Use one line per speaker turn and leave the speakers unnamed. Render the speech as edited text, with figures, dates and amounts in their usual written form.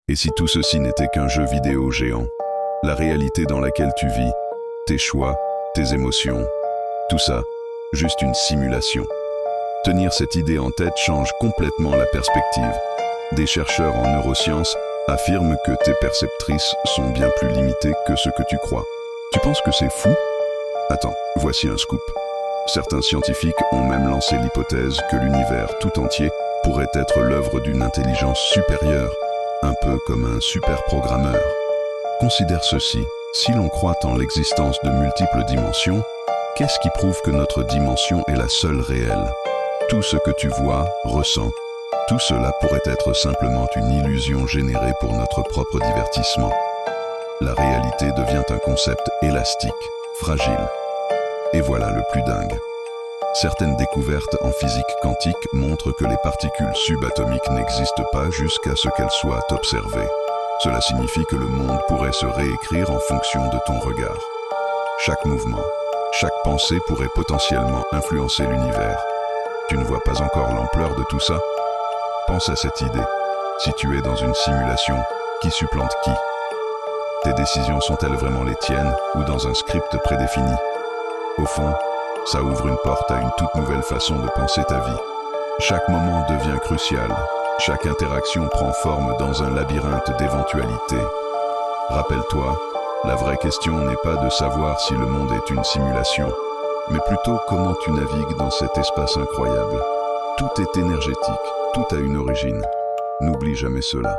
Et si tout ceci n'était qu'un jeu vidéo géant, la réalité dans laquelle tu vis, tes choix, tes émotions, tout ça, juste une simulation. Tenir cette idée en tête change complètement la perspective. Des chercheurs en neurosciences affirment que tes perceptrices sont bien plus limitées que ce que tu crois. Tu penses que c'est fou? Attends, voici un scoop. Certains scientifiques ont même lancé l'hypothèse que l'univers tout entier pourrait être l'œuvre d'une intelligence supérieure, un peu comme un super-programmeur. Considère ceci, si l'on croit en l'existence de multiples dimensions, qu'est-ce qui prouve que notre dimension est la seule réelle? Tout ce que tu vois, ressens, tout cela pourrait être simplement une illusion générée pour notre propre divertissement. La réalité devient un concept élastique, fragile. Et voilà le plus dingue. Certaines découvertes en physique quantique montrent que les particules subatomiques n'existent pas jusqu'à ce qu'elles soient observées. Cela signifie que le monde pourrait se réécrire en fonction de ton regard. Chaque mouvement, chaque pensée pourrait potentiellement influencer l'univers. Tu ne vois pas encore l'ampleur de tout ça? Pense à cette idée. Si tu es dans une simulation, qui supplante qui? Tes décisions sont-elles vraiment les tiennes ou dans un script prédéfini? Au fond, ça ouvre une porte à une toute nouvelle façon de penser ta vie. Chaque moment devient crucial. Chaque interaction prend forme dans un labyrinthe d'éventualités. Rappelle-toi, la vraie question n'est pas de savoir si le monde est une simulation, mais plutôt comment tu navigues dans cet espace incroyable. Tout est énergétique, tout a une origine. N'oublie jamais cela.